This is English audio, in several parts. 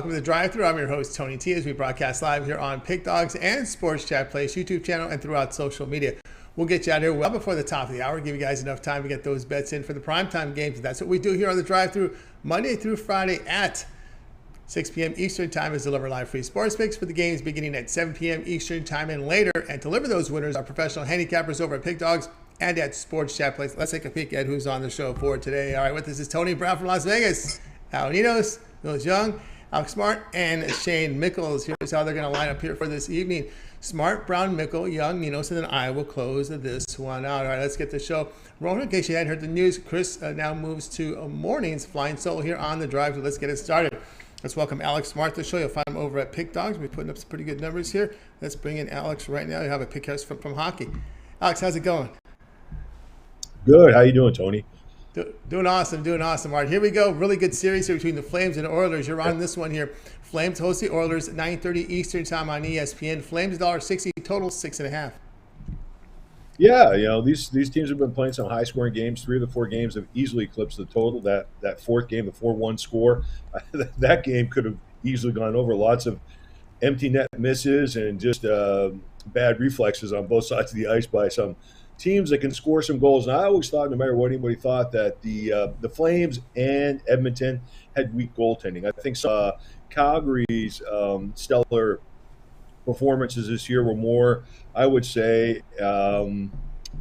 welcome to the drive-thru. I'm your host, Tony T, as we broadcast live here on Pick Dogs and Sports Chat Place YouTube channel and throughout social media. We'll get you out here well before the top of the hour, give you guys enough time to get those bets in for the primetime games. That's what we do here on the drive-thru Monday through Friday at 6 p.m. Eastern Time is deliver live free sports picks for the games beginning at 7 p.m. Eastern Time and later. And deliver those winners are professional handicappers over at Pick Dogs and at Sports Chat Place. Let's take a peek at who's on the show for today. All right, with us is Tony Brown from Las Vegas, Ninos, Millz Young, Alex Smart, and Shane Mickles. Here's how they're going to line up here for this evening. Smart, Brown, Mickle, Young, Ninos, and then I will close this one out. All right, let's get the show rolling. In case you hadn't heard the news, Chris now moves to mornings, flying solo here on the drive. So let's get it started. Let's welcome Alex Smart to the show. You'll find him over at Pick Dogs. We're putting up some pretty good numbers here. Let's bring in Alex right now. You have a pick house from hockey. Alex, how's it going? Good. How you doing, Tony? Doing awesome. All right, here we go. Really good series here between the Flames and Oilers. You're on this one here. Flames host the Oilers at 9:30 Eastern Time on ESPN. Flames $1.60, total 6.5. Yeah, these teams have been playing some high-scoring games. 3 of the 4 games have easily eclipsed the total. That fourth game, the 4-1 score, that game could have easily gone over. Lots of empty net misses and just bad reflexes on both sides of the ice by some teams that can score some goals. And I always thought, no matter what anybody thought, that the Flames and Edmonton had weak goaltending. I think Calgary's stellar performances this year were more, I would say,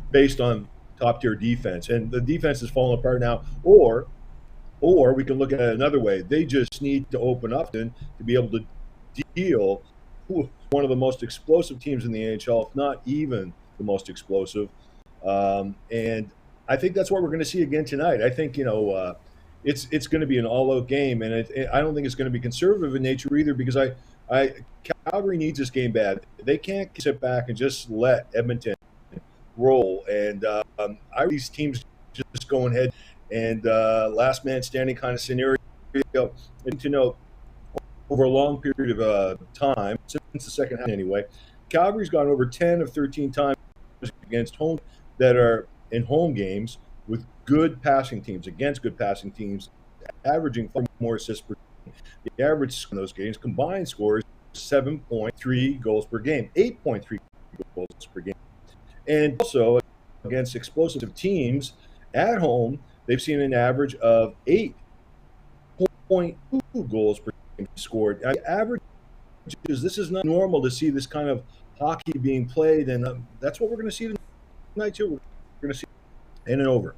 based on top-tier defense. And the defense is falling apart now. Or we can look at it another way. They just need to open up and to be able to deal with one of the most explosive teams in the NHL, if not even the most explosive. And I think that's what we're going to see again tonight. I think, it's going to be an all-out game, and I don't think it's going to be conservative in nature either, because Calgary needs this game bad. They can't sit back and just let Edmonton roll. And these teams just going ahead and last man standing kind of scenario. And to know, over a long period of time, since the second half anyway, Calgary's gone over 10 of 13 times against home that are in home games with good passing teams, against good passing teams, averaging far more assists per game. The average in those games combined scores 7.3 goals per game, 8.3 goals per game. And also against explosive teams at home, they've seen an average of 8.2 goals per game scored. Averages, this is not normal to see this kind of hockey being played, and that's what we're going to see tonight too. We're going to see in and over.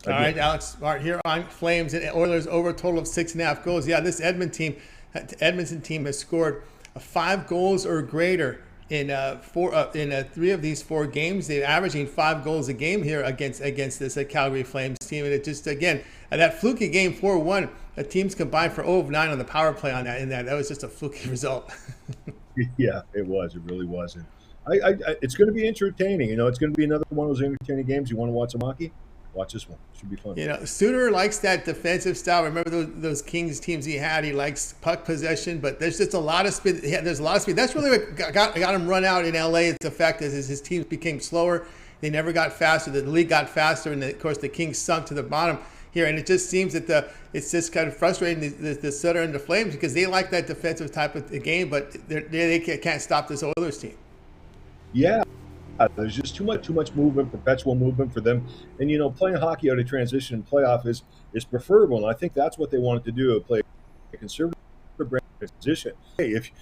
All right, Alex, all right, here on Flames and Oilers over a total of 6.5 goals. Yeah, this Edmonton team has scored 5 goals or greater in 3 of these 4 games. They're averaging 5 goals a game here against this Calgary Flames team. And it just, again, that fluky game 4-1, the teams combined for 0 of 9 on the power play on that. That was just a fluky result. Yeah, it was. It really was. And it's going to be entertaining. It's going to be another one of those entertaining games. You want to watch some hockey? Watch this one. It should be fun. Sooner likes that defensive style. Remember those Kings teams he had? He likes puck possession, but there's just a lot of speed. There's a lot of speed. That's really what got him run out in LA. Its effect is his teams became slower. They never got faster. The league got faster, and of course the Kings sunk to the bottom here. And it just seems that it's just kind of frustrating the Sutter and the Flames, because they like that defensive type of game, but they can't stop this Oilers team. Yeah. There's just too much movement, perpetual movement for them. And, playing hockey out of transition and playoff is preferable. And I think that's what they wanted to do, play a conservative brand transition. Hey, if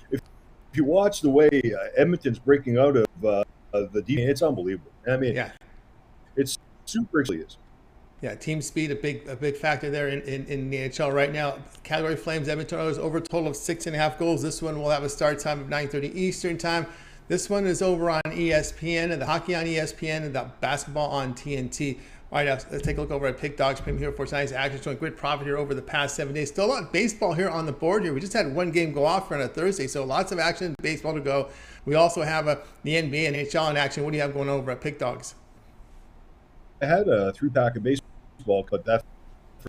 you watch the way Edmonton's breaking out of the defense, it's unbelievable. I mean, yeah, it's super easy. Yeah, team speed, a big factor there in the NHL right now. Calgary Flames, Edmonton Oilers over a total of 6.5 goals. This one will have a start time of 9:30 Eastern Time. This one is over on ESPN, and the hockey on ESPN, and the basketball on TNT. All right, let's take a look over at Pick Dogs Pim here for tonight's action, showing great profit here over the past 7 days. Still a lot of baseball here on the board here. We just had one game go off on a Thursday, so lots of action, baseball to go. We also have the NBA and NHL in action. What do you have going over at Pick Dogs? I had a 3-pack of baseball, but that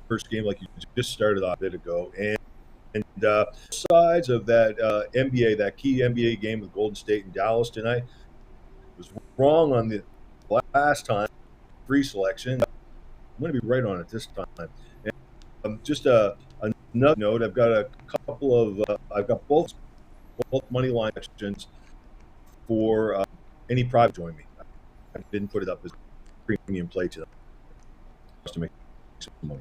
first game, like you just started off a bit ago, and sides of that NBA, that key NBA game with Golden State and Dallas tonight, was wrong on the last time free selection. I'm going to be right on it this time. And just another note, I've got a couple couple of I've got both money line options for any private join me. I didn't put it up as premium play to them just to make some money.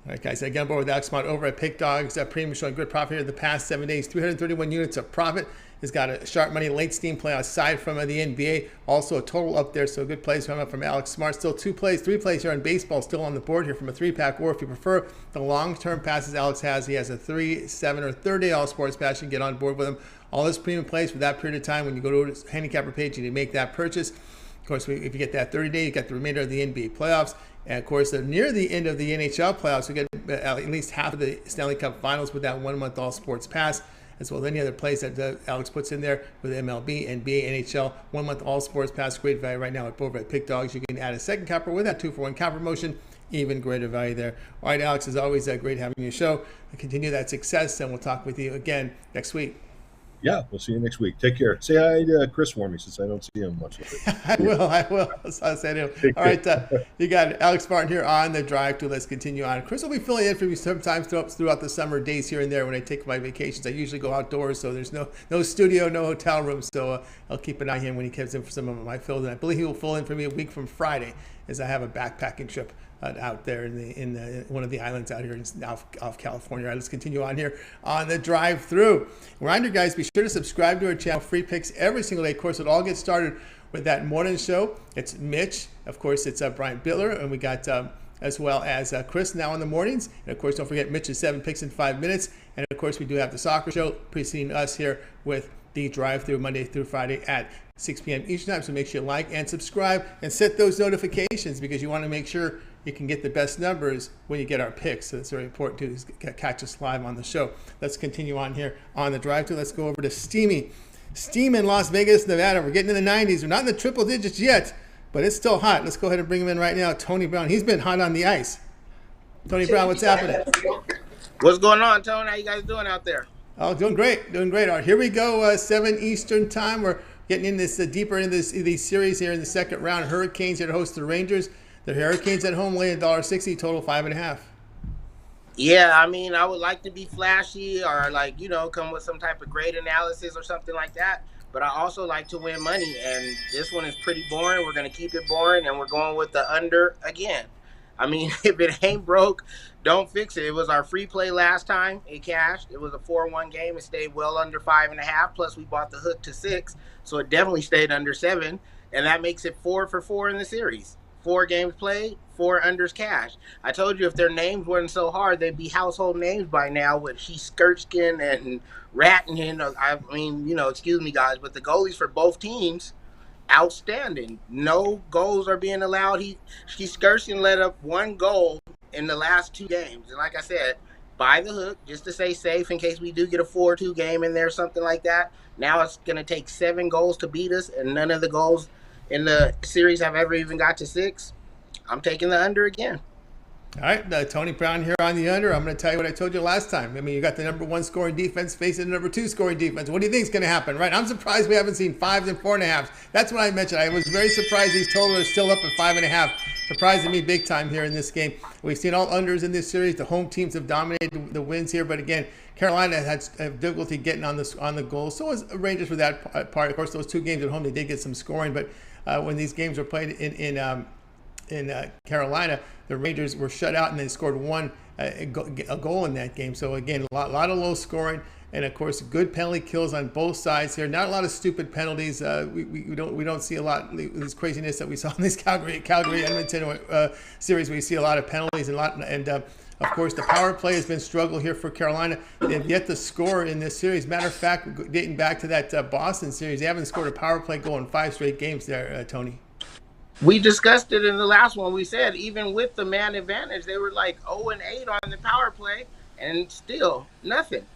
All right, guys, again, board with Alex Mott over at Pick Dogs. Premium showing good profit here the past 7 days, 331 units of profit. Has got a sharp money late steam play aside from the NBA. Also a total up there, so good plays coming up from Alex Smart. Still 3 plays here on baseball still on the board here from a 3-pack, or if you prefer the long-term passes Alex has, he has a 3, 7, or 30-day all sports pass. You can get on board with him. All his premium plays for that period of time. When you go to his handicapper page, you need to make that purchase. Of course, if you get that 30-day, you get the remainder of the NBA playoffs. And, of course, near the end of the NHL playoffs, we get at least half of the Stanley Cup Finals with that 1-month all-sports pass, as well as any other plays that Alex puts in there with MLB, NBA, NHL, 1-month all-sports pass. Great value right now over at Pick Dogs. You can add a second capper with that 2-for-1 cap promotion. Even greater value there. All right, Alex, as always, great having you on the show. Continue that success, and we'll talk with you again next week. Yeah, we'll see you next week. Take care. Say hi to Chris for me since I don't see him much. I will. I'll say to him. All right, you got Alex Martin here on the drive to. Let's continue on. Chris will be filling in for me sometimes throughout the summer days here and there when I take my vacations. I usually go outdoors, so there's no studio, no hotel room. So I'll keep an eye on him when he comes in for some of my fills. And I believe he will fill in for me a week from Friday as I have a backpacking trip out there in one of the islands out here off California. All right, let's continue on here on the drive through. Reminder, guys, be sure to subscribe to our channel. Free picks every single day. Of course, it all gets started with that morning show. It's Mitch. Of course, it's Brian Bittler, and we got as well as Chris now in the mornings. And of course, don't forget Mitch's 7 picks in 5 minutes. And of course, we do have the soccer show preceding us here with the drive through Monday through Friday at 6 p.m. each time. So make sure you like and subscribe and set those notifications because you want to make sure you can get the best numbers when you get our picks. So it's very important to catch us live on the show. Let's continue on here on the drive through. Let's go over to Steam in Las Vegas, Nevada. We're getting in the 90s. We're not in the triple digits yet, but it's still hot. Let's go ahead and bring him in right now. Tony Brown. He's been hot on the ice. Tony Brown, what's happening? What's going on, Tony? How you guys doing out there? Oh, doing great. All right, here we go. 7 Eastern time. We're getting in this deeper into these series here in the second round. Hurricanes here to host the Rangers. The Hurricanes at home laying $1.60, total 5.5. Yeah, I mean, I would like to be flashy or come with some type of great analysis or something like that. But I also like to win money, and this one is pretty boring. We're going to keep it boring, and we're going with the under again. I mean, if it ain't broke, don't fix it. It was our free play last time. It cashed. It was a 4-1 game. It stayed well under 5.5. Plus, we bought the hook to 6, so it definitely stayed under 7, and that makes it 4 for 4 in the series. 4 games played, 4 unders cash. I told you if their names weren't so hard, they'd be household names by now with Skirtskin and Ratton. I mean, excuse me, guys, but the goalies for both teams, outstanding. No goals are being allowed. Skirtskin let up 1 goal in the last 2 games. And like I said, buy the hook just to stay safe in case we do get a 4-2 game in there, something like that. Now it's going to take 7 goals to beat us, and none of the goals in the series have ever even got to 6. I'm taking the under again. All right, Tony Brown here on the under. I'm going to tell you what I told you last time. I mean, you got the number 1 scoring defense facing the number 2 scoring defense. What do you think is going to happen, right? I'm surprised we haven't seen 5s and 4.5s. That's what I mentioned. I was very surprised these totals are still up at 5.5. Surprising me big time here in this game. We've seen all unders in this series. The home teams have dominated the wins here, but again, Carolina had difficulty getting on the goals. So was Rangers for that part. Of course, those 2 games at home, they did get some scoring, but when these games were played in Carolina, the Rangers were shut out and they scored a goal in that game. So again, a lot of low scoring, and of course, good penalty kills on both sides here. Not a lot of stupid penalties. We don't see a lot of this craziness that we saw in this Calgary Edmonton series. We see a lot of penalties and of course, the power play has been struggle here for Carolina. They've yet to score in this series. Matter of fact, dating back to that Boston series, they haven't scored a power play goal in 5 straight games there, Tony. We discussed it in the last one. We said even with the man advantage, they were like 0-8 on the power play, and still nothing.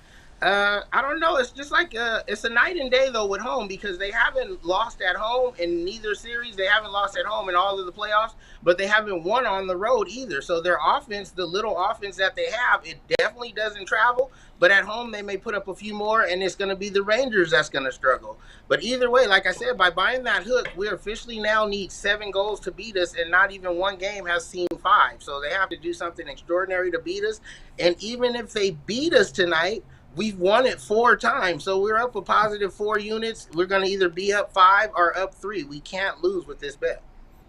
I don't know. It's just like it's a night and day though with home because they haven't lost at home in neither series. They haven't lost at home in all of the playoffs, but they haven't won on the road either. So their offense, the little offense that they have, it definitely doesn't travel. But at home, they may put up a few more, and it's going to be the Rangers that's going to struggle. But either way, like I said, by buying that hook, we officially now need 7 goals to beat us, and not even 1 game has seen 5. So they have to do something extraordinary to beat us. And even if they beat us tonight, we've won it 4 times, so we're up a positive 4 units. We're going to either be up 5 or up 3. We can't lose with this bet.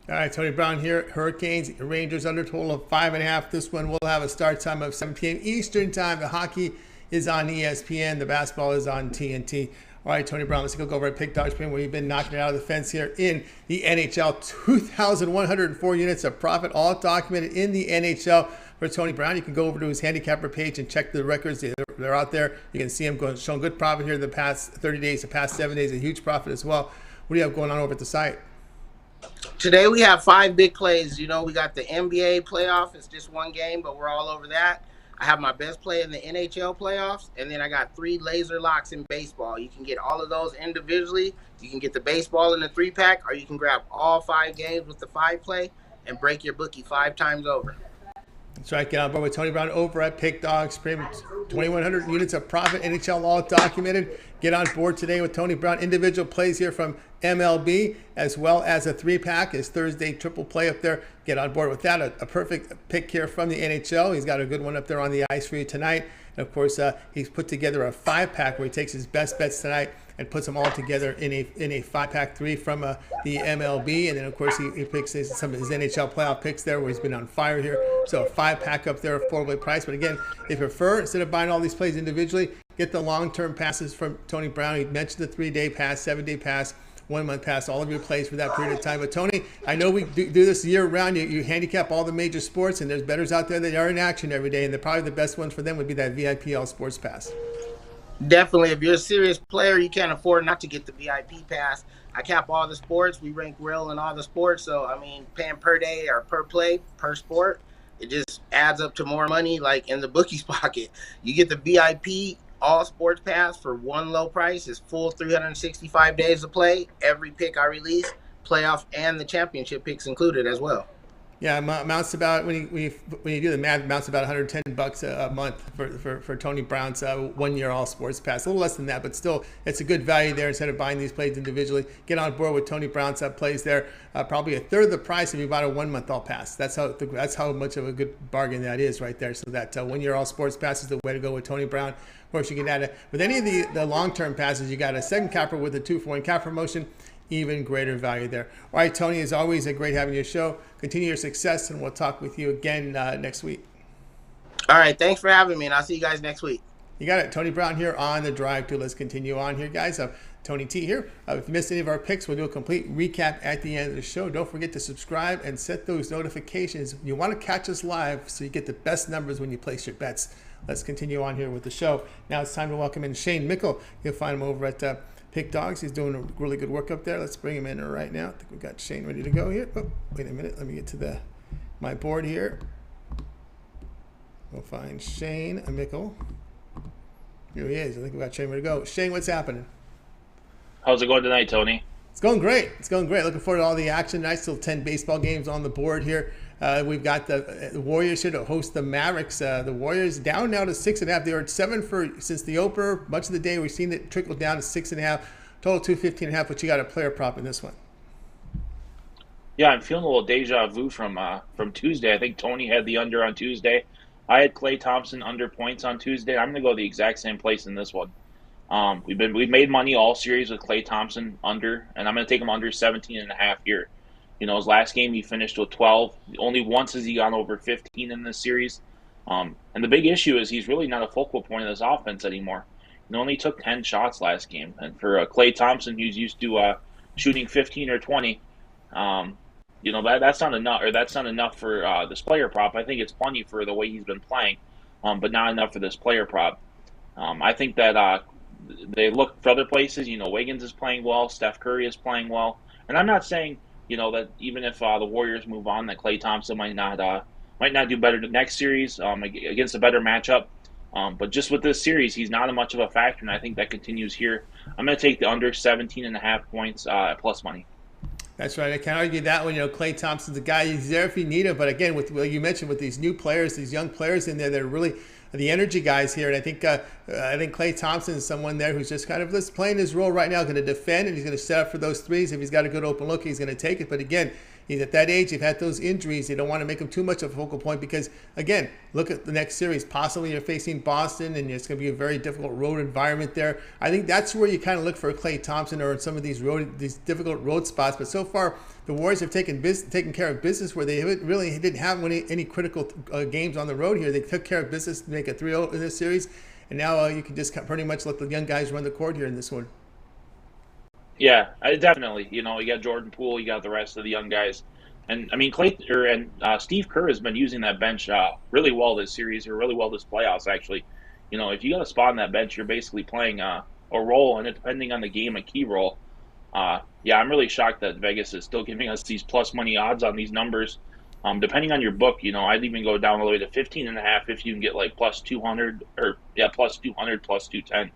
All right, Tony Brown here. Hurricanes, Rangers under total of 5.5. This one will have a start time of 7 p.m. Eastern time. The hockey is on ESPN. The basketball is on TNT. All right, Tony Brown, let's go over at Pick Dog Spring, where you've been knocking it out of the fence here in the NHL. 2,104 units of profit, all documented in the NHL for Tony Brown. You can go over to his handicapper page and check the records. They're out there. You can see him showing good profit here the past 30 days, the past 7 days, a huge profit as well. What do you have going on over at the site? Today we have 5 big plays. You know, we got the NBA playoff. It's just 1 game, but we're all over that. I have my best play in the NHL playoffs, and then I got 3 laser locks in baseball. You can get all of those individually. You can get the baseball in the 3-pack, or you can grab all 5 games with the 5 play and break your bookie 5 times over. That's right. Get on board with Tony Brown over at Pick Dog Spring. 2,100 units of profit, NHL all documented. Get on board today with Tony Brown. Individual plays here from MLB, as well as a 3-pack. His Thursday triple play up there. Get on board with that. A perfect pick here from the NHL. He's got a good one up there on the ice for you tonight. And of course, he's put together a 5-pack where he takes his best bets tonight and puts them all together in a 5-pack 3 from the MLB. And then, of course, he picks some of his NHL playoff picks there where he's been on fire here. So a 5-pack up there, affordably priced. But again, if you prefer, instead of buying all these plays individually, get the long-term passes from Tony Brown. He mentioned the 3-day pass, 7-day pass, 1-month pass, all of your plays for that period of time. But Tony, I know we do this year round. You handicap all the major sports, and there's bettors out there that are in action every day. And probably the best ones for them would be that VIP All Sports Pass. Definitely. If you're a serious player, you can't afford not to get the VIP pass. I cap all the sports. We rank real in all the sports. So, I mean, paying per day or per play, per sport, it just adds up to more money, like in the bookie's pocket. You get the VIP all sports pass for 1 low price. It's full 365 days to play. Every pick I release, playoff and the championship picks included as well. Yeah, amounts about when you do the math, amounts about $110 a month for Tony Brown's 1-year all sports pass. A little less than that, but still, it's a good value there. Instead of buying these plays individually, get on board with Tony Brown's plays there. Probably a third of the price if you bought a 1-month all pass. That's how much of a good bargain that is right there. So that 1-year all sports pass is the way to go with Tony Brown. Of course, you can add with any of the long-term passes. You got a second capper with a 2-for-1 cap promotion. Even greater value there. All right, Tony, as always, a great having your show. Continue your success, and we'll talk with you again next week. All right, thanks for having me, and I'll see you guys next week. You got it. Tony Brown here on the Drive to. Let's continue on here, guys. Tony T here. If you missed any of our picks, we'll do a complete recap at the end of the show. Don't forget to subscribe and set those notifications. You want to catch us live so you get the best numbers when you place your bets. Let's continue on here with the show. Now it's time to welcome in Shane Mickle. You'll find him over at Pick Dogs. He's doing a really good work up there. Let's bring him in right now. I think we've got Shane ready to go here. Oh, wait a minute. Let me get to my board here. We'll find Shane Mickle. Here he is. I think we've got Shane ready to go. Shane, what's happening? How's it going tonight, Tony? It's going great. It's going great. Looking forward to all the action tonight. Still 10 baseball games on the board here. We've got the Warriors here to host the Mavericks. The Warriors down now to 6.5. They were at 7 since the opener. Much of the day we've seen it trickle down to 6.5. Total 215.5. But you got a player prop in this one. Yeah, I'm feeling a little deja vu from Tuesday. I think Tony had the under on Tuesday. I had Klay Thompson under points on Tuesday. I'm going to go the exact same place in this one. We've made money all series with Klay Thompson under, and I'm going to take him under 17.5 here. You know, his last game he finished with 12. Only once has he gone over 15 in this series. And the big issue is he's really not a focal point of this offense anymore. He only took 10 shots last game. And for Klay Thompson, who's used to shooting 15 or 20, you know, that's not enough. Or that's not enough for this player prop. I think it's plenty for the way he's been playing, but not enough for this player prop. I think that they look for other places. You know, Wiggins is playing well. Steph Curry is playing well. And I'm not saying, you know, that even if the Warriors move on, that Klay Thompson might not do better the next series against a better matchup. But just with this series, he's not much of a factor, and I think that continues here. I'm going to take the under 17.5 points at plus money. That's right. I can't argue that one. You know, Klay Thompson's a guy. He's there if you need him. But again, with what you mentioned, with these new players, these young players in there, they're really the energy guys here. And I think Klay Thompson is someone there who's just kind of just playing his role right now, going to defend, and he's going to set up for those threes. If he's got a good open look, he's going to take it. But again, He's at that age. They've had those injuries. They don't want to make him too much of a focal point because, again, look at the next series. Possibly you're facing Boston, and it's going to be a very difficult road environment there. I think that's where you kind of look for Klay Thompson or in some of these difficult road spots. But so far, the Warriors have taken care of business where they really didn't have any critical games on the road here. They took care of business to make a 3-0 in this series. And now you can just pretty much let the young guys run the court here in this one. Yeah, definitely. You got Jordan Poole, you got the rest of the young guys. And, I mean, Steve Kerr has been using that bench really well this series, or really well this playoffs, actually. If you got a spot on that bench, you're basically playing a role, and depending on the game, a key role. Yeah, I'm really shocked that Vegas is still giving us these plus money odds on these numbers. Depending on your book, I'd even go down all the way to 15.5 if you can get like plus 200 plus 200, plus 210.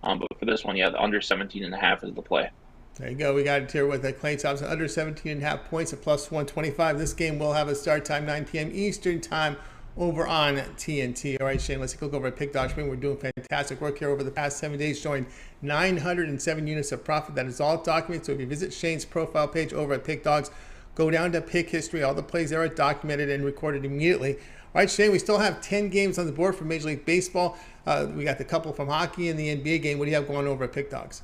But for this one, the under 17.5 is the play. There you go. We got it here with Klay Thompson under 17.5 points at plus 125. This game will have a start time 9 p.m. Eastern time over on TNT. All right, Shane, let's look over at Pick Dog Spring. We're doing fantastic work here over the past 7 days, showing 907 units of profit. That is all documented. So if you visit Shane's profile page over at Pick Dogs, go down to pick history. All the plays there are documented and recorded immediately. All right, Shane, we still have 10 games on the board for Major League Baseball. We got the couple from hockey and the NBA game. What do you have going over at Pick Dogs?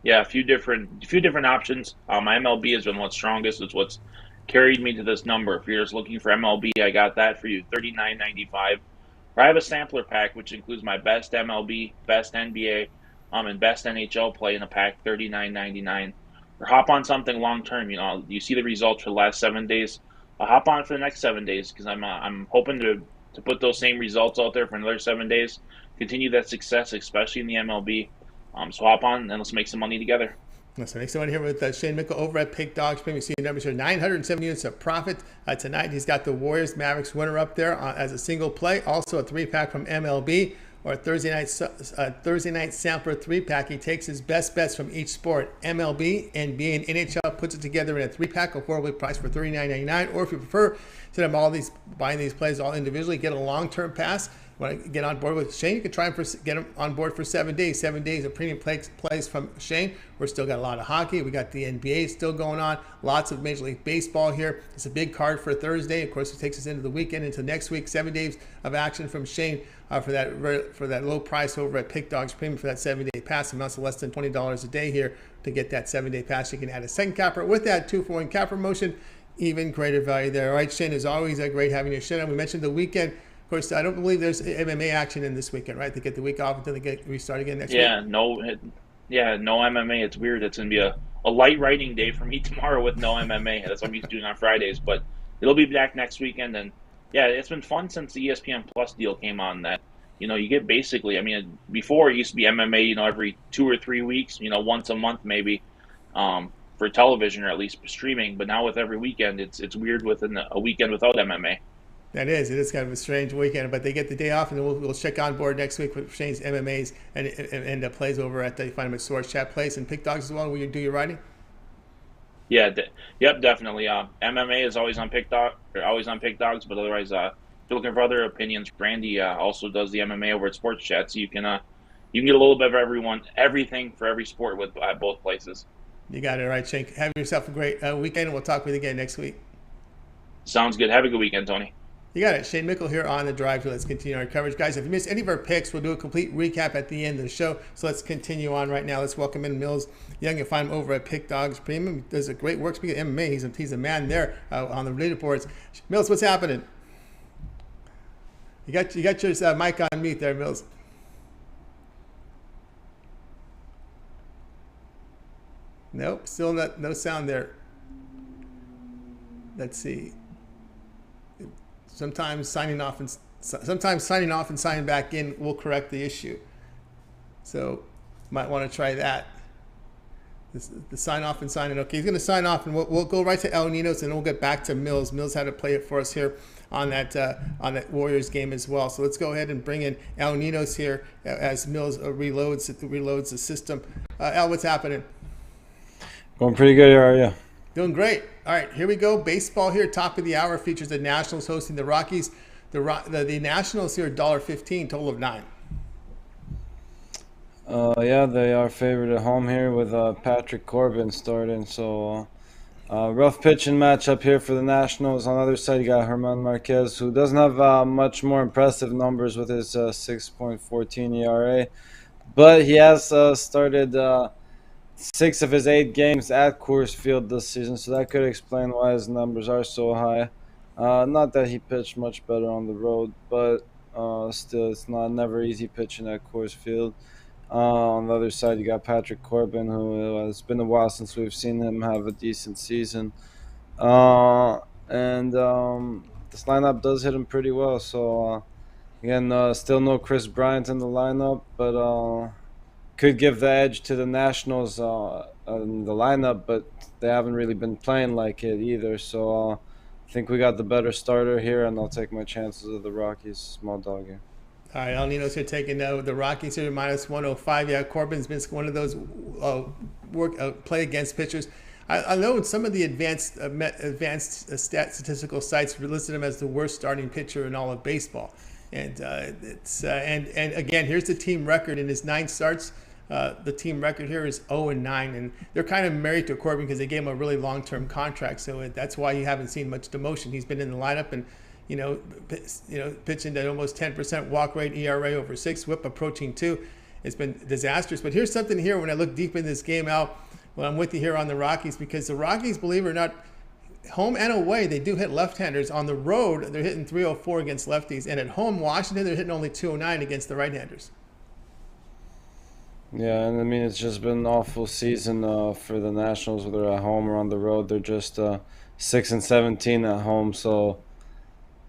Yeah, a few different options. My MLB has been what's strongest. It's what's carried me to this number. If you're just looking for MLB, I got that for you, $39.95. I have a sampler pack, which includes my best MLB, best NBA, and best NHL play in a pack, $39.99. Or hop on something long term. You see the results for the last 7 days. I'll hop on for the next 7 days because I'm hoping to put those same results out there for another 7 days. Continue that success, especially in the MLB. So hop on and let's make some money together. Let's make some money here with Shane Mickle over at Pick Dogs. We see the numbers here: 907 units of profit tonight. He's got the Warriors Mavericks winner up there as a single play. Also a 3-pack from MLB. Or a Thursday night sampler 3-pack. He takes his best bets from each sport. MLB, NBA, and NHL puts it together in a 3-pack, affordably priced for $39.99. Or if you prefer, instead of buying these plays all individually, get a long-term pass. Want to get on board with Shane? You can try and get him on board for 7 days. 7 days of premium plays from Shane. We're still got a lot of hockey. We got the NBA still going on. Lots of Major League Baseball here. It's a big card for Thursday. Of course, it takes us into the weekend, into next week. 7 days of action from Shane for that low price over at Pick Dogs Premium for that 7-day pass. Amounts to less than $20 a day here to get that 7-day pass. You can add a second capper with that 2-for-1 capper motion. Even greater value there. All right, Shane, is always great having you. Shane, we mentioned the weekend. Of course, I don't believe there's MMA action in this weekend, right? They get the week off until they restart again next week. No MMA. It's weird. It's going to be a light writing day for me tomorrow with no MMA. That's what I'm used to doing on Fridays, but it'll be back next weekend. And yeah, it's been fun since the ESPN Plus deal came on that, you get basically, before it used to be MMA, every 2 or 3 weeks, once a month maybe, for television or at least streaming. But now with every weekend, it's weird within a weekend without MMA. It is kind of a strange weekend, but they get the day off, and then we'll check on board next week with Shane's MMAs and plays over at you find him at Source Chat Place and Pick Dogs as well. Will you do your writing? Yeah, definitely. MMA is always on Pick Dogs, but otherwise, if you're looking for other opinions, Brandy also does the MMA over at Sports Chat, so you can get a little bit of everything for every sport with both places. You got it. All right, Shane. Have yourself a great weekend, and we'll talk with you again next week. Sounds good. Have a good weekend, Tony. You got it. Shane Mickle here on The Drive. Let's continue our coverage. Guys, if you missed any of our picks, we'll do a complete recap at the end of the show. So let's continue on right now. Let's welcome in Millz Young. You'll find him over at Pick Dogs Premium. He does a great work. Speaking of MMA, he's a man there on the leaderboards. Millz, what's happening? You got your mic on mute there, Millz. Nope, still no sound there. Let's see. Sometimes signing off and signing back in will correct the issue. So might want to try that. The sign off and sign in. Okay, he's going to sign off, and we'll go right to El Ninos, and then we'll get back to Millz. Millz had to play it for us here on that Warriors game as well. So let's go ahead and bring in El Ninos here as Millz reloads the system. El, what's happening? Going pretty good. How are you? Doing great. All right, here we go. Baseball here, top of the hour, features the Nationals hosting the Rockies. The Nationals here, $1.15, total of 9. Yeah, they are favored at home here with Patrick Corbin starting. So Rough pitching matchup here for the Nationals. On the other side, you got Herman Marquez, who doesn't have much more impressive numbers with his 6.14 ERA, but he has started 6 of his 8 games at Coors Field this season, so that could explain why his numbers are so high. Not that he pitched much better on the road, but still, it's never easy pitching at Coors Field. On the other side, you got Patrick Corbin, who it's been a while since we've seen him have a decent season. And this lineup does hit him pretty well. So, again, still no Chris Bryant in the lineup, but could give the edge to the Nationals in the lineup, but they haven't really been playing like it either. So, I think we got the better starter here, and I'll take my chances of the Rockies small dog here. All right, El Ninos here taking the Rockies here minus 105. Yeah, Corbin's been one of those play against pitchers. I know in some of the advanced statistical sites listed him as the worst starting pitcher in all of baseball. And and again, here's the team record in his 9 starts. The team record here is 0-9, and they're kind of married to Corbin because they gave him a really long-term contract. So that's why you haven't seen much demotion. He's been in the lineup and pitching at almost 10% walk rate, ERA over 6, WHIP approaching 2. It's been disastrous. But here's something here when I look deep in this game out. Well, I'm with you here on the Rockies because the Rockies, believe it or not, home and away, they do hit left-handers. On the road, they're hitting 304 against lefties. And at home, Washington, they're hitting only 209 against the right-handers. Yeah, and I mean, it's just been an awful season for the Nationals, whether at home or on the road. They're just 6-17 at home, so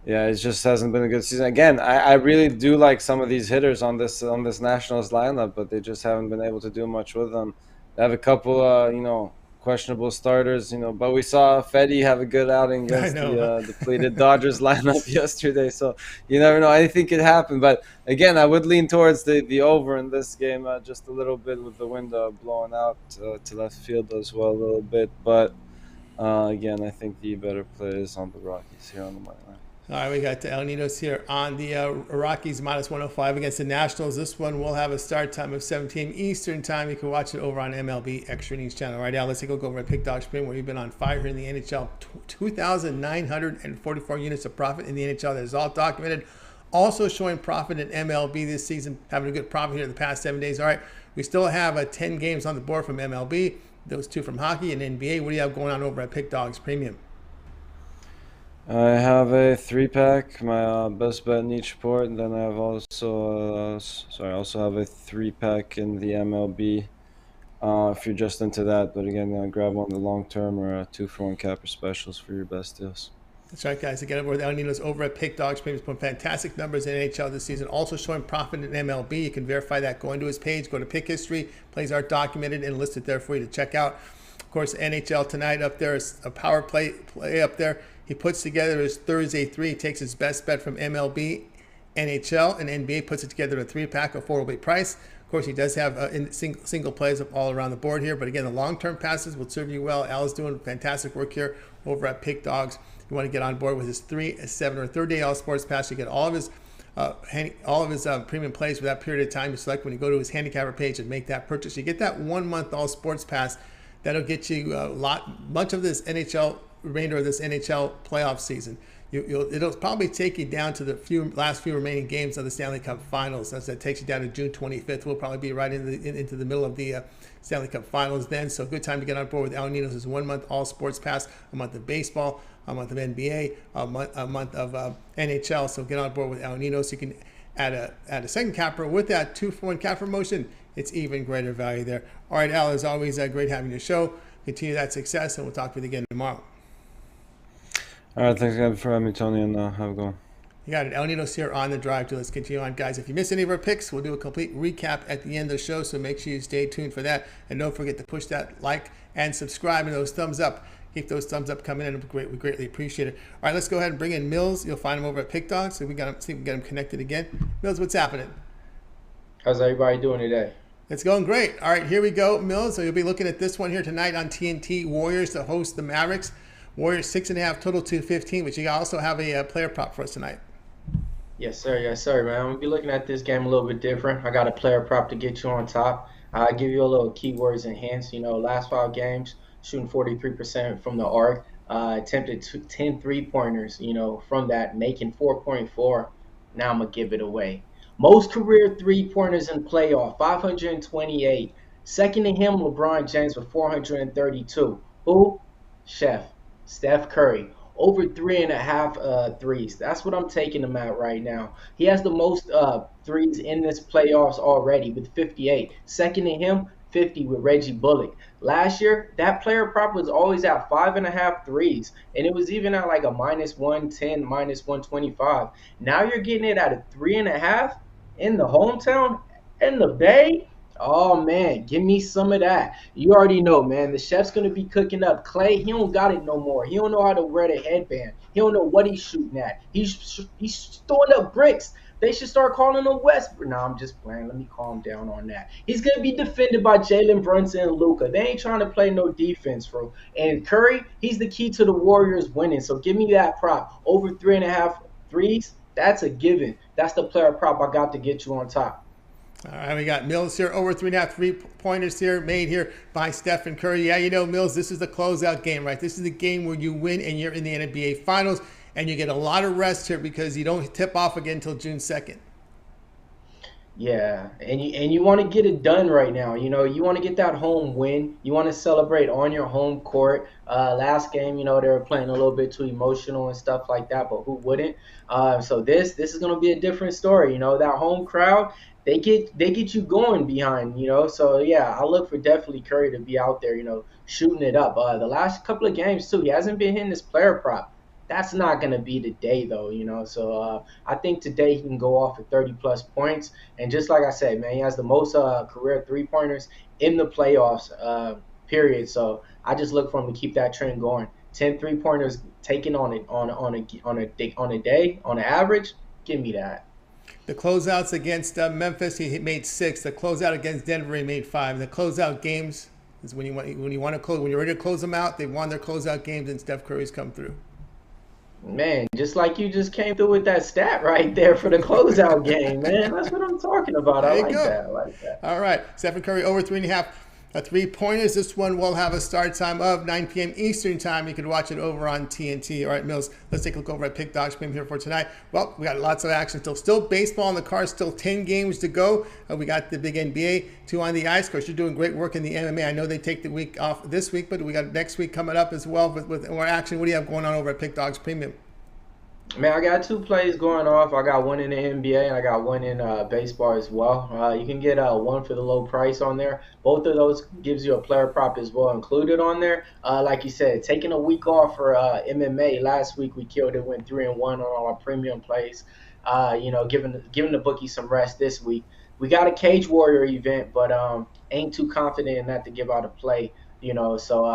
yeah, it just hasn't been a good season. Again, I really do like some of these hitters on this Nationals lineup, but they just haven't been able to do much with them. They have a couple, questionable starters, but we saw Fedde have a good outing against the depleted Dodgers lineup yesterday. So you never know, anything could happen. But again, I would lean towards the over in this game just a little bit with the wind blowing out to left field as well a little bit. But again, I think the better play is on the Rockies here on the money line. All right, we got El Ninos here on the Rockies minus 105 against the Nationals. This one will have a start time of 7 p.m. Eastern time. You can watch it over on MLB Extra Innings channel. Right now, let's take a look over at Pick Dog Spring, where you've been on fire here in the NHL. 2,944 units of profit in the NHL. That is all documented. Also showing profit in MLB this season, having a good profit here the past 7 days. All right, we still have 10 games on the board from MLB, those 2 from hockey and NBA. What do you have going on over at Pick Dogs Premium? I have a 3-pack, my best bet in each sport, and then I have also have a 3-pack in the MLB. If you're just into that, but again, grab one of the long term or 2-for-1 capper specials for your best deals. That's right, guys. Again, over El Ninos over at Pick Dogs Premium, putting fantastic numbers in NHL this season. Also showing profit in MLB. You can verify that. Go into his page, go to Pick History. Plays are documented and listed there for you to check out. Of course, NHL tonight up there is a power play up there. He puts together his Thursday 3. He takes his best bet from MLB, NHL, and NBA, puts it together in a 3-pack of affordable price. Of course, he does have single plays all around the board here. But again, the long-term passes will serve you well. Al is doing fantastic work here over at Pick Dogs. You want to get on board with his 3, 7, or 30-day All Sports Pass. You get all of his premium plays for that period of time. You select when you go to his handicapper page and make that purchase. You get that 1-month All Sports Pass. That'll get you much of this remainder of this NHL playoff season. It'll probably take you down to the last few remaining games of the Stanley Cup Finals. As that takes you down to June 25th. We'll probably be right into the middle of the Stanley Cup Finals then. So good time to get on board with El Ninos' 1-month All Sports Pass, a month of baseball, a month of NBA, a month of NHL. So get on board with El Ninos. You can add a second capper with that 2-for-1 capper motion. It's even greater value there. All right, Al, as always, great having your show. Continue that success, and we'll talk with you again tomorrow. All right, thanks again for having me, Tony, and have a good one. You got it. El Ninos here on the drive to. Let's continue on, guys. If you miss any of our picks, we'll do a complete recap at the end of the show, so make sure you stay tuned for that. And don't forget to push that like and subscribe and those thumbs up. Keep those thumbs up coming in. We greatly appreciate it. All right, let's go ahead and bring in Millz. You'll find him over at Pick Dogs. So see if we can get him connected again. Millz, what's happening? How's everybody doing today? It's going great. All right, here we go, Millz. So you'll be looking at this one here tonight on TNT. Warriors to host the Mavericks. Warriors 6.5, total 215, but you also have a player prop for us tonight. Yes, sir. Yes, sir, man. We'll be looking at this game a little bit different. I got a player prop to get you on top. I'll give you a little keywords and hints. Last 5 games, shooting 43% from the arc. Attempted 10 3-pointers, from that, making 4.4. Now I'm going to give it away. Most career 3-pointers in playoff, 528. Second to him, LeBron James with 432. Who? Steph Curry. Over 3.5 threes. That's what I'm taking him at right now. He has the most threes in this playoffs already with 58. Second to him, 50 with Reggie Bullock. Last year, that player prop was always at 5.5 threes, and it was even at like a -110, -125. Now you're getting it at a 3.5 in the hometown, in the Bay. Oh man, give me some of that. You already know, man. The chef's gonna be cooking up. Clay, he don't got it no more. He don't know how to wear the headband. He don't know what he's shooting at. He's throwing up bricks. They should start calling him Westbrook. No, I'm just playing. Let me calm down on that. He's gonna be defended by Jalen Brunson and Luka. They ain't trying to play no defense, bro. And Curry, he's the key to the Warriors winning. So give me that prop. Over 3.5 threes. That's a given. That's the player prop I got to get you on top. All right, we got Millz here, over 3.5 3-pointers here, made here by Steph and Curry. Yeah, Millz, this is the closeout game, right? This is the game where you win and you're in the NBA Finals, and you get a lot of rest here because you don't tip off again until June 2nd. Yeah, and you want to get it done right now. You want to get that home win. You want to celebrate on your home court. Last game, they were playing a little bit too emotional and stuff like that, but who wouldn't? So this is going to be a different story. That home crowd, they get you going behind. So yeah, I look for definitely Curry to be out there, shooting it up. The last couple of games too, he hasn't been hitting his player prop. That's not going to be the day, though, So I think today he can go off for 30-plus points. And just like I said, man, he has the most career 3-pointers in the playoffs, period. So I just look for him to keep that trend going. 10 3-pointers taken on a day, on an average. Give me that. The closeouts against Memphis, he made 6. The closeout against Denver, he made 5. The closeout games is when you're ready to close them out. They've won their closeout games, and Steph Curry's come through. Man, just like you just came through with that stat right there for the closeout game, man. That's what I'm talking about. I like that. All right. Stephen Curry over 3.5 3-pointers. This one will have a start time of 9 p.m. Eastern time. You can watch it over on TNT. All right, Millz, let's take a look over at Pick Dogs Premium here for tonight. Well, we got lots of action still baseball in the car, still 10 games to go. We got the big NBA, 2 on the ice. Of course, you're doing great work in the MMA. I know they take the week off this week, but we got next week coming up as well with more action. What do you have going on over at Pick Dogs Premium? Man, I got 2 plays going off. I got one in the NBA and I got one in baseball as well. You can get one for the low price on there. Both of those gives you a player prop as well included on there. Like you said, taking a week off for MMA. Last week we killed it, went 3-1 on all our premium plays. Giving the bookie some rest this week. We got a Cage Warrior event, but ain't too confident in that to give out a play. So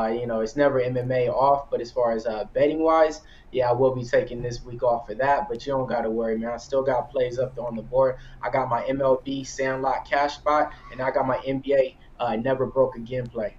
it's never MMA off, but as far as betting wise, yeah, I will be taking this week off for that, but you don't got to worry, man. I still got plays up there on the board. I got my MLB Sandlot cash spot, and I got my NBA Never Broke Again play.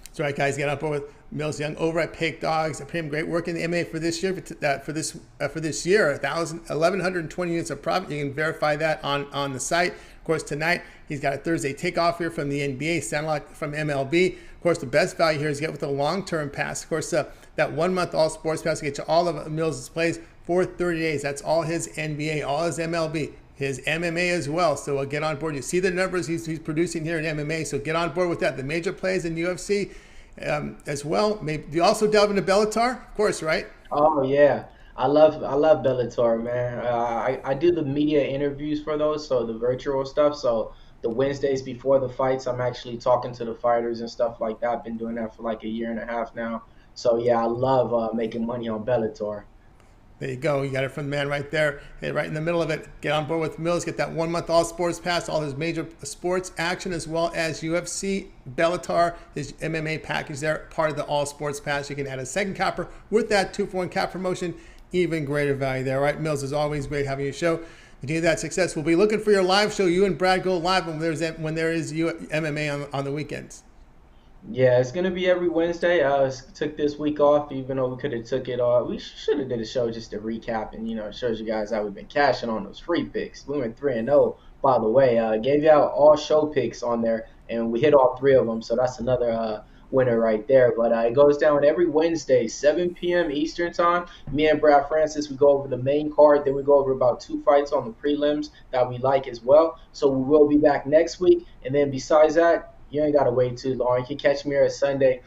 That's right, guys. Get on board with Millz Young over at Pick Dogs. Pretty great work in the MMA for this year. For this year, 1,120 units of profit. You can verify that on the site. Of course, tonight he's got a Thursday takeoff here from the NBA, Sandlot from MLB. Of course, the best value here is get with a long-term pass. Of course, that 1 month all sports pass will get you all of Millz' plays for 30 days. That's all his NBA, all his MLB, his MMA as well. So get on board. You see the numbers he's producing here in MMA. So get on board with that. The major plays in UFC as well. Maybe do you also delve into Bellator? Of course, right? Oh yeah. I love Bellator, man. I do the media interviews for those, so the virtual stuff. So the Wednesdays before the fights, I'm actually talking to the fighters and stuff like that. I've been doing that for like a year and a half now. So yeah, I love making money on Bellator. There you go. You got it from the man right there, right in the middle of it. Get on board with Millz. Get that 1 month all sports pass, all his major sports action, as well as UFC, Bellator, his MMA package there, part of the all sports pass. You can add a second capper with that 2-for-1 cap promotion. Even greater value there, right? Millz, is always great having your show. Continue that success. We'll be looking for your live show. You and Brad go live when there is MMA on the weekends. Yeah, it's gonna be every Wednesday. Took this week off, even though we could have took it off. We should have did a show just to recap and it shows you guys how we've been cashing on those free picks. We went 3-0, by the way. Gave you out all show picks on there, and we hit all 3 of them. So that's another winner right there. But it goes down every Wednesday, 7 p.m. Eastern time. Me and Brad Francis, we go over the main card. Then we go over about 2 fights on the prelims that we like as well. So we will be back next week. And then besides that, you ain't got to wait too long. You can catch me here Sunday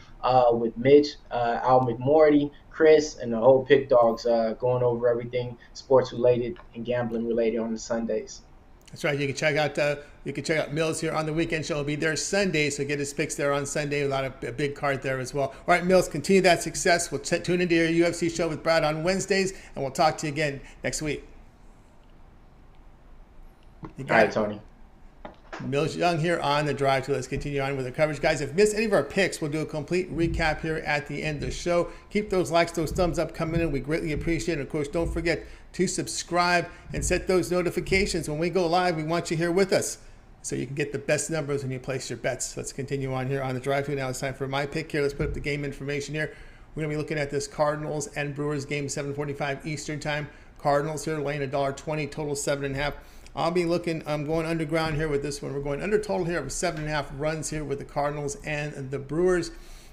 with Mitch, Al McMorty, Chris, and the whole Pick Dogs going over everything sports related and gambling related on the Sundays. That's right. You can check out Millz here on the weekend show. He'll be there Sunday, so get his picks there on Sunday. A big card there as well. All right, Millz, continue that success. We'll tune into your UFC show with Brad on Wednesdays, and we'll talk to you again next week. All right, Tony. Millz Young here on The Drive Thru. Let's continue on with the coverage. Guys, if you missed any of our picks, we'll do a complete recap here at the end of the show. Keep those likes, those thumbs up coming in. We greatly appreciate it. Of course, don't forget to subscribe and set those notifications. When we go live, we want you here with us so you can get the best numbers when you place your bets. Let's continue on here on The Drive Thru. Now it's time for my pick here. Let's put up the game information here. We're going to be looking at this Cardinals and Brewers game, 7:45 Eastern time. Cardinals here laying $1.20, total 7.5. I'll be looking, I'm going underground here with this one. We're going under total here of 7.5 runs here with the Cardinals and the Brewers.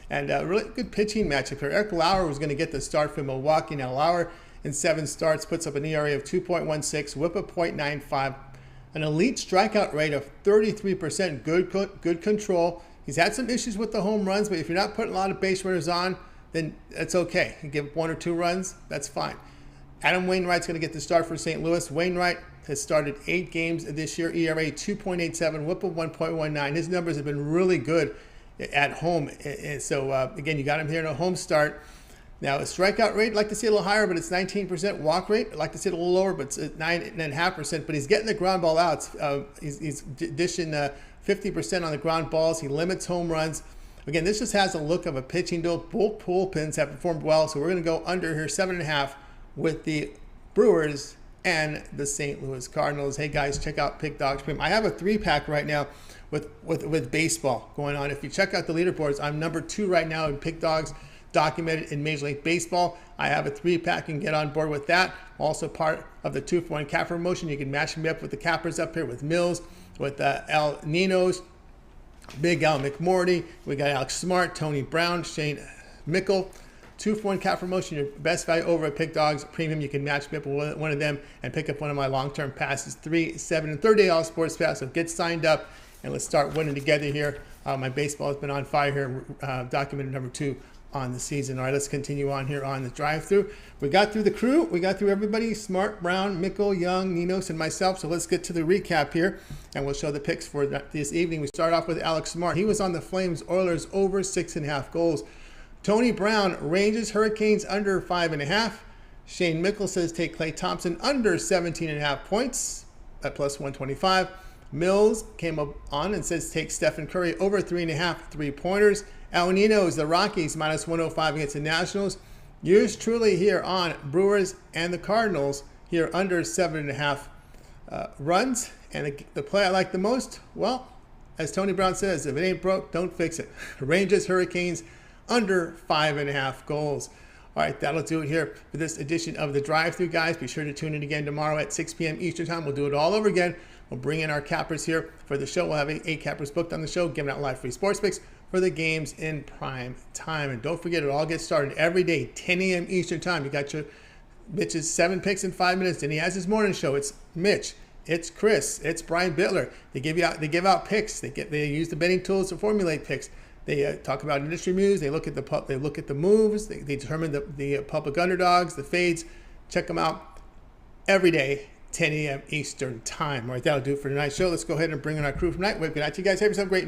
And a really good pitching matchup here. Eric Lauer was going to get the start for Milwaukee. Now Lauer in 7 starts puts up an ERA of 2.16, whip of 0.95, an elite strikeout rate of 33%, good control. He's had some issues with the home runs, but if you're not putting a lot of base runners on, then it's okay. You give 1 or 2 runs, that's fine. Adam Wainwright's going to get the start for St. Louis. Wainwright has started 8 games this year, ERA 2.87, whip of 1.19. His numbers have been really good at home. And so, again, you got him here in a home start. Now, a strikeout rate, I'd like to see a little higher, but it's 19%. Walk rate, I'd like to see it a little lower, but it's 9.5%. But he's getting the ground ball outs. He's dishing 50% on the ground balls. He limits home runs. Again, this just has a look of a pitching duel. Both bullpens have performed well, so we're going to go under here, 7.5 with the Brewers and the St. Louis Cardinals. Hey guys, check out Pick Dogs Premium. I have a 3-pack right now with baseball going on. If you check out the leaderboards, I'm number 2 right now in Pick Dogs documented in Major League Baseball. I have a 3-pack and get on board with that. Also part of the 2-for-1 capper promotion. You can match me up with the cappers up here with Millz, with Al Ninos, Big Al McMorty. We got Alex Smart, Tony Brown, Shane Mickle. 2-for-1 cap promotion, your best value over at Pick Dogs Premium. You can match me up with one of them and pick up one of my long-term passes, 3, 7, and 30-day all sports pass. So get signed up and let's start winning together here. My baseball has been on fire here, documented number 2 on the season. All right, let's continue on here on the drive-thru. We got through the crew. We got through everybody, Smart, Brown, Mickle, Young, Ninos, and myself. So let's get to the recap here, and we'll show the picks for this evening. We start off with Alex Smart. He was on the Flames Oilers over 6.5 goals. Tony Brown, Rangers Hurricanes under 5.5. Shane Mickle says take Klay Thompson under 17.5 points at plus 125. Millz came up on and says take Stephen Curry over 3.5 3-pointers. El Ninos, the Rockies minus 105 against the Nationals. Yours truly here on Brewers and the Cardinals here under 7.5 runs. And the play I like the most, well, as Tony Brown says, if it ain't broke, don't fix it. Rangers Hurricanes under 5.5 goals. All right, that'll do it here for this edition of The Drive-Thru, guys. Be sure to tune in again tomorrow at 6 p.m. Eastern Time. We'll do it all over again. We'll bring in our cappers here for the show. We'll have 8 cappers booked on the show, giving out live free sports picks for the games in prime time. And don't forget, it all gets started every day, 10 a.m. Eastern Time. You got your Mitch's 7 picks in 5 minutes. Then he has his morning show. It's Mitch. It's Chris. It's Brian Bittler. They give out picks. They use the betting tools to formulate picks. They talk about industry news. They look at the moves. They determine the public underdogs, the fades. Check them out every day, 10 a.m. Eastern Time. All right, that'll do it for tonight's show. Let's go ahead and bring in our crew from tonight. Good night to you guys. Have yourself a great night.